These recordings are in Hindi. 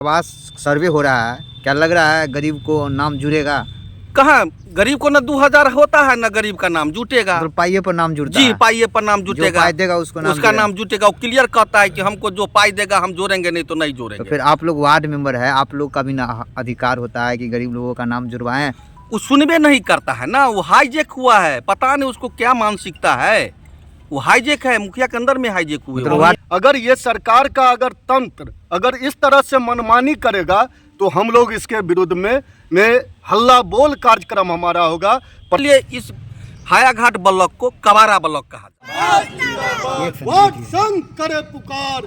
आवास सर्वे हो रहा है, क्या लग रहा है गरीब को नाम जुड़ेगा? कहाँ गरीब को न 2000 होता है न गरीब का नाम जुटेगा। तो पाइये पर नाम जुड़ता जी है। पाइये पर नाम जो जुटेगा, पाई देगा उसका नाम जुटेगा। वो क्लियर कहता है कि हमको जो पाई देगा हम जोड़ेंगे, नहीं तो नहीं तो जोड़ेंगे। फिर आप लोग वार्ड मेंबर है, आप लोग का भी अधिकार होता है कि गरीब लोगों का नाम जुड़वाएं। वो सुनबे नहीं करता है ना, वो हाईजेक हुआ है, पता नहीं उसको क्या मानसिकता है। वो हाईजेक है, मुखिया के अंदर में हाईजेक हुए। मतलब अगर ये सरकार का अगर तंत्र अगर इस तरह से मनमानी करेगा तो हम लोग इसके विरुद्ध में हल्ला बोल कार्यक्रम हमारा होगा। इसलिए इस हायाघाट ब्लॉक को कबारा ब्लॉक कहा वार्ड संघ करे पुकार,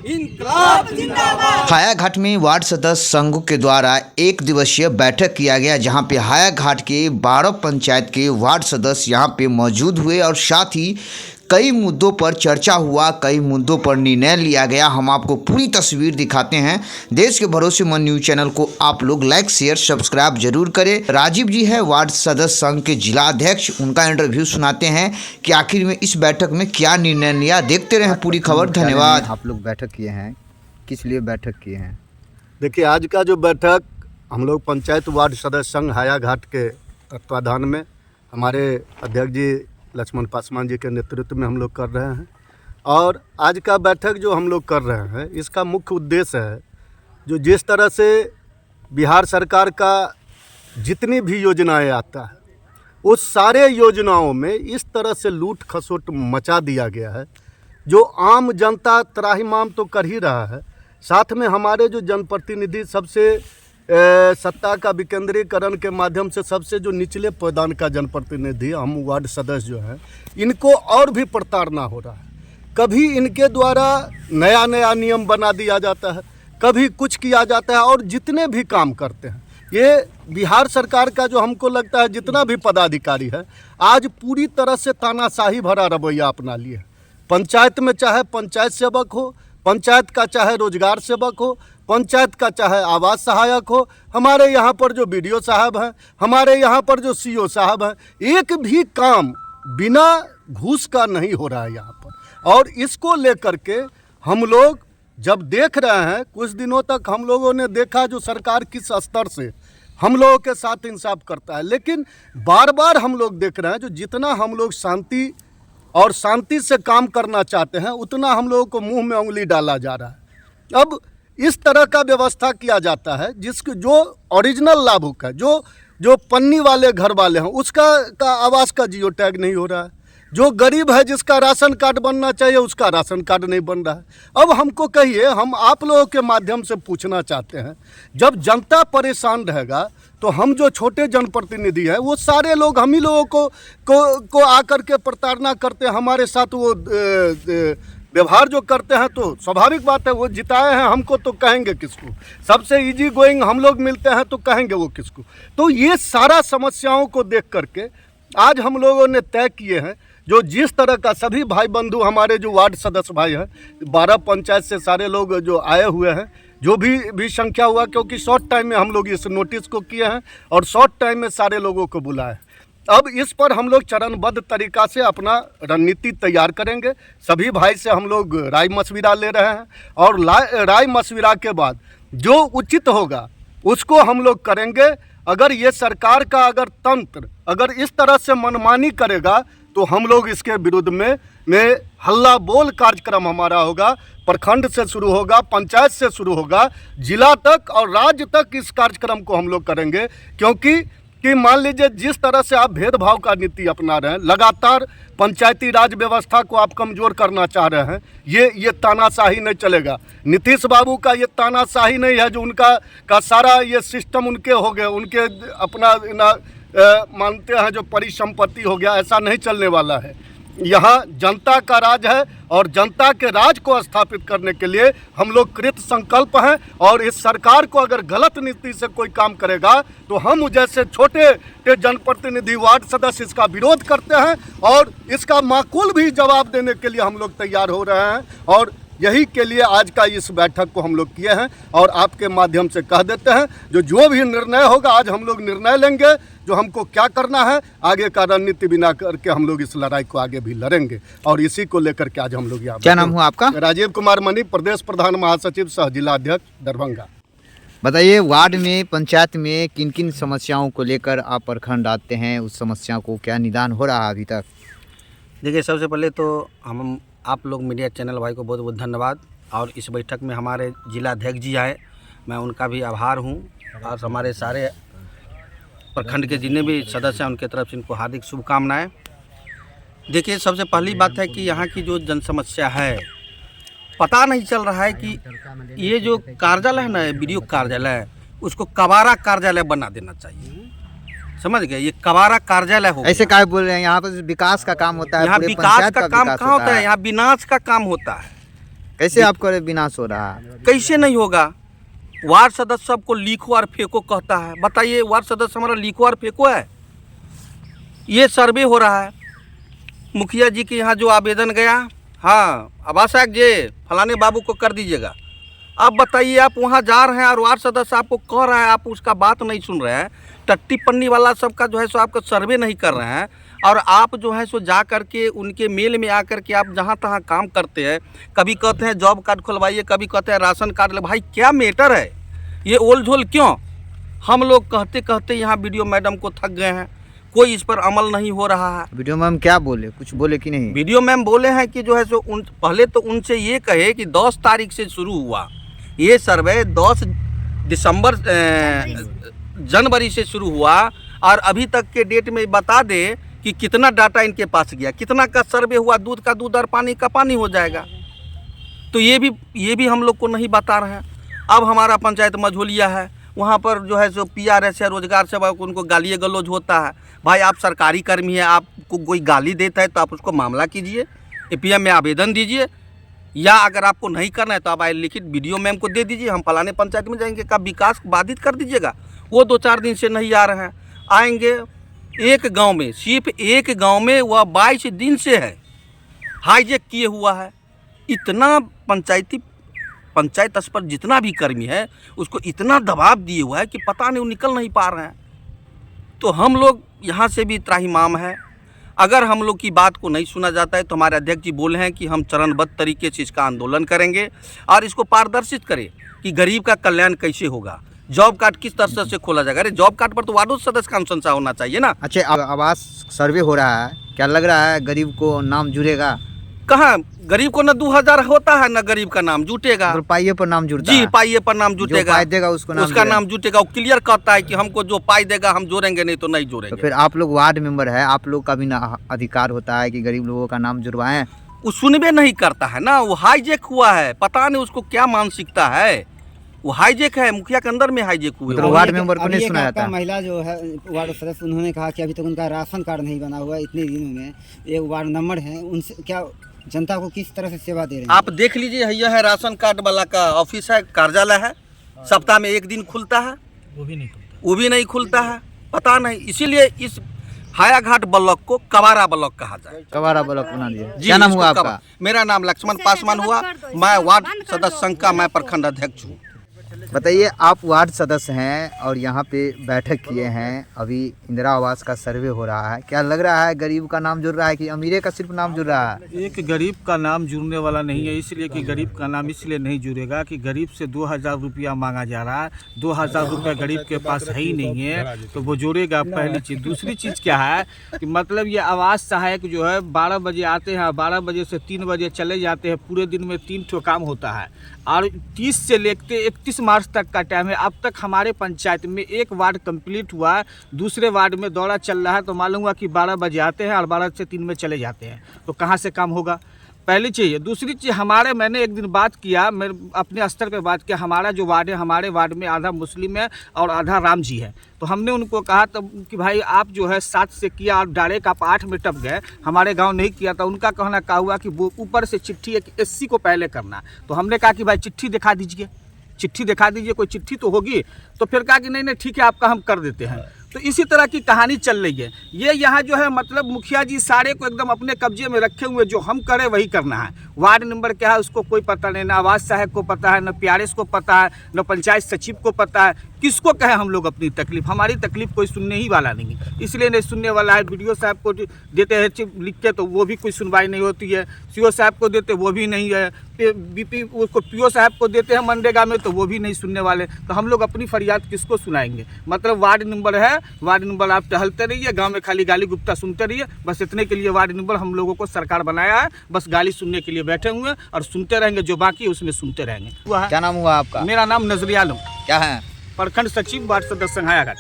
हायाघाट में वार्ड सदस्य संघ के द्वारा एक दिवसीय बैठक किया गया, जहां पे हायाघाट के 12 पंचायत के वार्ड सदस्य यहां पे मौजूद हुए और साथ ही कई मुद्दों पर चर्चा हुआ, कई मुद्दों पर निर्णय लिया गया। हम आपको पूरी तस्वीर दिखाते हैं। देश के भरोसेमंद न्यूज चैनल को आप लोग लाइक शेयर सब्सक्राइब जरूर करें। राजीव जी है वार्ड सदस्य संघ के जिला अध्यक्ष, उनका इंटरव्यू सुनाते हैं कि आखिर में इस बैठक में क्या निर्णय लिया। देखते रहे पूरी खबर। धन्यवाद। आप लोग बैठक किए हैं, किस लिए बैठक किए हैं? देखिए, आज का जो बैठक हम लोग पंचायत वार्ड सदस्य संघ हायाघाट के तत्वाधान में हमारे अध्यक्ष जी लक्ष्मण पासवान जी के नेतृत्व में हम लोग कर रहे हैं। और आज का बैठक जो हम लोग कर रहे हैं, इसका मुख्य उद्देश्य है जो जिस तरह से बिहार सरकार का जितनी भी योजनाएं आता है उस सारे योजनाओं में इस तरह से लूट खसोट मचा दिया गया है, जो आम जनता त्राहिमाम तो कर ही रहा है, साथ में हमारे जो जनप्रतिनिधि सबसे सत्ता का विकेंद्रीकरण के माध्यम से सबसे जो निचले पायदान का जनप्रतिनिधि हम वार्ड सदस्य जो हैं, इनको और भी प्रताड़ना हो रहा है। कभी इनके द्वारा नया नया नियम बना दिया जाता है, कभी कुछ किया जाता है, और जितने भी काम करते हैं ये बिहार सरकार का जो हमको लगता है जितना भी पदाधिकारी है आज पूरी तरह से तानाशाही भरा रवैया अपना लिए है। पंचायत में चाहे पंचायत सेवक हो, पंचायत का चाहे रोजगार सेवक हो, पंचायत का चाहे आवास सहायक हो, हमारे यहाँ पर जो बीडीओ साहब हैं, हमारे यहाँ पर जो सीओ साहब हैं, एक भी काम बिना घूस का नहीं हो रहा है यहाँ पर। और इसको लेकर के हम लोग जब देख रहे हैं, कुछ दिनों तक हम लोगों ने देखा जो सरकार किस स्तर से हम लोगों के साथ इंसाफ करता है, लेकिन बार बार हम लोग देख रहे हैं जो जितना हम लोग शांति से काम करना चाहते हैं उतना हम लोगों को मुंह में उंगली डाला जा रहा है। अब इस तरह का व्यवस्था किया जाता है जिसके जो ओरिजिनल लाभुक है, जो पन्नी वाले घर वाले हैं, उसका आवास का जियो टैग नहीं हो रहा है। जो गरीब है जिसका राशन कार्ड बनना चाहिए उसका राशन कार्ड नहीं बन रहा है। अब हमको कहिए, हम आप लोगों के माध्यम से पूछना चाहते हैं, जब जनता परेशान रहेगा तो हम जो छोटे जनप्रतिनिधि हैं वो सारे लोग हम ही लोगों को आकर के प्रताड़ना करते हैं, हमारे साथ वो व्यवहार जो करते हैं, तो स्वाभाविक बात है वो जिताए हैं हमको तो कहेंगे किसको, सबसे इजी गोइंग हम लोग मिलते हैं तो कहेंगे वो किसको। तो ये सारा समस्याओं को देख करके आज हम लोगों ने तय किए हैं, जो जिस तरह का सभी भाई बंधु हमारे जो वार्ड सदस्य भाई हैं, 12 पंचायत से सारे लोग जो आए हुए हैं, जो भी संख्या हुआ, क्योंकि शॉर्ट टाइम में हम लोग इस नोटिस को किए हैं और शॉर्ट टाइम में सारे लोगों को बुलाए। अब इस पर हम लोग चरणबद्ध तरीक़ा से अपना रणनीति तैयार करेंगे। सभी भाई से हम लोग राय मशविरा ले रहे हैं और राय मशविरा के बाद जो उचित होगा उसको हम लोग करेंगे। अगर ये सरकार का अगर तंत्र अगर इस तरह से मनमानी करेगा तो हम लोग इसके विरुद्ध में हल्ला बोल कार्यक्रम हमारा होगा। प्रखंड से शुरू होगा, पंचायत से शुरू होगा, जिला तक और राज्य तक इस कार्यक्रम को हम लोग करेंगे। क्योंकि मान लीजिए जिस तरह से आप भेदभाव का नीति अपना रहे हैं, लगातार पंचायती राज व्यवस्था को आप कमज़ोर करना चाह रहे हैं, ये तानाशाही नहीं चलेगा। नीतीश बाबू का ये तानाशाही नहीं है जो उनका सारा ये सिस्टम उनके हो गए, उनके अपना मानते हैं जो परिसंपत्ति हो गया, ऐसा नहीं चलने वाला है। यहाँ जनता का राज है और जनता के राज को स्थापित करने के लिए हम लोग कृत संकल्प हैं। और इस सरकार को अगर गलत नीति से कोई काम करेगा तो हम जैसे छोटे जनप्रतिनिधि वार्ड सदस्य इसका विरोध करते हैं और इसका माकूल भी जवाब देने के लिए हम लोग तैयार हो रहे हैं। और यही के लिए आज का इस बैठक को हम लोग किए हैं और आपके माध्यम से कह देते हैं जो भी निर्णय होगा आज हम लोग निर्णय लेंगे, जो हमको क्या करना है, आगे का रणनीति बिना करके हम लोग इस लड़ाई को आगे भी लड़ेंगे। और इसी को लेकर के आज हम लोग यहाँ। क्या नाम हुआ आपका? राजीव कुमार मनी, प्रदेश प्रधान महासचिव सह जिला अध्यक्ष दरभंगा। बताइए, वार्ड में, पंचायत में किन किन समस्याओं को लेकर आप प्रखंड आते हैं, उस समस्या को क्या निदान हो रहा है अभी तक? देखिए, सबसे पहले तो हम आप लोग मीडिया चैनल भाई को बहुत बहुत धन्यवाद। और इस बैठक में हमारे जिला अध्यक्ष जी आए, मैं उनका भी आभार हूं। और हमारे सारे प्रखंड के जितने भी सदस्य हैं उनके तरफ से इनको हार्दिक शुभकामनाएं। देखिए, सबसे पहली बात है कि यहाँ की जो जन समस्या है, पता नहीं चल रहा है कि ये जो कार्यालय है ना, वीडियो कार्यालय, उसको कबाड़ा कार्यालय बना देना चाहिए। समझ गए? ये कबाड़ा कार्यालय हो। ऐसे काय बोल रहे हैं? यहाँ पर विकास का काम होता है, यहाँ पूरे विकास पंचायत का काम कहाँ होता है? यहाँ विनाश का काम होता है। कैसे आपको विनाश हो रहा है? कैसे नहीं होगा? वार्ड सदस्य सबको लिखो और फेंको कहता है। बताइए, वार्ड सदस्य हमारा लिखो और फेंको है? ये सर्वे हो रहा है, मुखिया जी के यहाँ जो आवेदन गया, हाँ आवासक जी फलाने बाबू को कर दीजिएगा। अब बताइए, आप वहाँ जा रहे हैं और वार्ड सदस्य आपको कह रहा है, आप उसका बात नहीं सुन रहे हैं। टट्टी पन्नी वाला सबका जो है सो आपका सर्वे नहीं कर रहे हैं। और आप जो है सो जा कर के उनके मेल में आकर के आप जहाँ तहाँ काम करते हैं। कभी कहते हैं जॉब कार्ड खुलवाइए, कभी कहते हैं राशन कार्ड ले। भाई क्या मैटर है? ये ओल झोल क्यों? हम लोग कहते कहते यहाँ वीडियो मैडम को थक गए हैं, कोई इस पर अमल नहीं हो रहा है। वीडियो मैम क्या बोले, कुछ बोले कि नहीं? वीडियो मैम बोले हैं कि जो है सो पहले तो उनसे ये कहे कि 10 तारीख से शुरू हुआ ये सर्वे, 10 दिसंबर जनवरी से शुरू हुआ, और अभी तक के डेट में बता दे कि कितना डाटा इनके पास गया, कितना का सर्वे हुआ, दूध का दूध और पानी का पानी हो जाएगा। तो ये भी हम लोग को नहीं बता रहे हैं। अब हमारा पंचायत मझोलिया है, वहाँ पर जो है सो PRS है, रोजगार सेवा, उनको गाली गलौज होता है। भाई आप सरकारी कर्मी हैं, आपको कोई गाली देता है तो आप उसको मामला कीजिए, APM में आवेदन दीजिए, या अगर आपको नहीं करना है तो आप लिखित वीडियो मैम को दे दीजिए, हम फलाने पंचायत में जाएंगे, का विकास बाधित कर दीजिएगा। वो 2-4 दिन से नहीं आ रहे हैं। आएंगे एक गांव में, सिर्फ एक गांव में वह 22 दिन से है, हाईजेक किए हुआ है। इतना पंचायत स्तर पर जितना भी कर्मी है उसको इतना दबाव दिए हुआ है कि पता नहीं वो निकल नहीं पा रहे हैं। तो हम लोग यहाँ से भी त्राहिमाम है। अगर हम लोग की बात को नहीं सुना जाता है तो हमारे अध्यक्ष जी बोले हैं कि हम चरणबद्ध तरीके से इसका आंदोलन करेंगे और इसको पारदर्शित करें कि गरीब का कल्याण कैसे होगा, जॉब कार्ड किस तरह से खोला जाएगा। अरे जॉब कार्ड पर तो वार्ड सदस्य का अनुशंसा होना चाहिए ना। अच्छा, आवास सर्वे हो रहा है, क्या लग रहा है गरीब को नाम जुड़ेगा? कहाँ गरीब को न 2000 होता है, न गरीब का नाम जुटेगा। तो पाइये पर नाम जुड़ता जी, है। पाइये पर नाम जुटेगा, जो पाई देगा उसका नाम जुटेगा। वो क्लियर कहता है कि हमको जो पाई देगा हम जोड़ेंगे, नहीं तो नहीं जोड़ेंगे। तो फिर आप लोग वार्ड मेंबर है, आप लोग का भी अधिकार होता है कि गरीब लोगों का नाम जुड़वाएं। वो सुनबे नहीं करता है ना, वो हाईजेक हुआ है, पता नहीं उसको क्या मानसिकता है। वो हाईजेक है, मुखिया के अंदर में हाईजेक हुए। तो वार्ड मेंबर को नहीं सुना जाता। महिला जो है वार्ड सदस्य, उन्होंने कहा कि अभी तक उनका राशन कार्ड नहीं बना हुआ, इतने दिनों में एक वार्ड नंबर है, उनसे क्या जनता को किस तरह से सेवा दे रहे हैं? आप देख लीजिए, यह है राशन कार्ड वाला का ऑफिस है, कार्यालय है, सप्ताह में 1 दिन खुलता है, वो भी नहीं खुलता है। पता नहीं, इसीलिए इस हायाघाट ब्लॉक को कबाड़ा ब्लॉक कहा जाए। कबाड़ा ब्लॉक बना दिया। क्या नाम हुआ आपका? मेरा नाम लक्ष्मण पासवान हुआ, मैं वार्ड सदस्य संघ का मैं प्रखंड अध्यक्ष हूँ। बताइए, आप वार्ड सदस्य हैं और यहाँ पे बैठक किए हैं, अभी इंदिरा आवास का सर्वे हो रहा है, क्या लग रहा है गरीब का नाम जुड़ रहा है कि अमीरे का सिर्फ नाम जुड़ रहा है? एक गरीब का नाम जुड़ने वाला नहीं है, इसलिए कि गरीब का नाम इसलिए नहीं जुड़ेगा कि गरीब से 2000 रुपया मांगा जा रहा है। 2000 रुपया गरीब के पास है ही नहीं है, तो वो जोड़ेगा, पहली चीज़। दूसरी चीज़ क्या है कि मतलब ये आवास सहायक जो है 12 बजे आते हैं, 12 बजे से 3 बजे चले जाते हैं, पूरे दिन में 3 ठो काम होता है, और 30 से लेकर 31 मार्च तक का टाइम है। अब तक हमारे पंचायत में एक वार्ड कंप्लीट हुआ है, दूसरे वार्ड में दौरा चल रहा है, तो मालूम हुआ कि 12 बजे आते हैं और 12 से 3 में चले जाते हैं, तो कहाँ से काम होगा? पहली चीज़। दूसरी चीज़, मैंने एक दिन बात किया, मैं अपने स्तर पे बात किया, हमारा जो वार्ड है, हमारे वार्ड में आधा मुस्लिम है और आधा राम जी है। तो हमने उनको कहा तब कि भाई आप जो है 7 से किया और डायरेक्ट आप 8 में टप गए, हमारे गांव नहीं किया था। उनका कहना क्या हुआ कि वो ऊपर से चिट्ठी एक SC को पहले करना। तो हमने कहा कि भाई चिट्ठी दिखा दीजिए, कोई चिट्ठी तो होगी। तो फिर कहा कि नहीं ठीक है, आपका हम कर देते हैं। तो इसी तरह की कहानी चल रही है। ये यहाँ जो है मतलब मुखिया जी सारे को एकदम अपने कब्जे में रखे हुए, जो हम करें वही करना है। वार्ड नंबर क्या है उसको कोई पता नहीं, ना आवास सहायक को पता है, ना PRS को पता है, ना पंचायत सचिव को पता है। किसको कहे हम लोग अपनी तकलीफ? हमारी तकलीफ कोई सुनने ही वाला नहीं है, इसलिए नहीं सुनने वाला है। BDO साहब को देते हैं लिख के, तो वो भी कोई सुनवाई नहीं होती है। CO साहब को देते वो भी नहीं है। बीपी उसको पीओ साहब को देते हैं मनरेगा में, तो वो भी नहीं सुनने वाले। तो हम लोग अपनी फरियाद किसको सुनाएंगे? मतलब वार्ड नंबर है, वार्ड नंबर आप टहलते रहिए, गांव में खाली गाली गुप्ता सुनते रहिए, बस इतने के लिए वार्ड नंबर हम लोगों को सरकार बनाया है। बस गाली सुनने के लिए बैठे हुए हैं और सुनते रहेंगे, जो बाकी है उसमें सुनते रहेंगे। क्या नाम हुआ आपका? मेरा नाम नजरिया आलम, क्या है? प्रखंड सचिव वार्ड सदस्य संघाया घाट।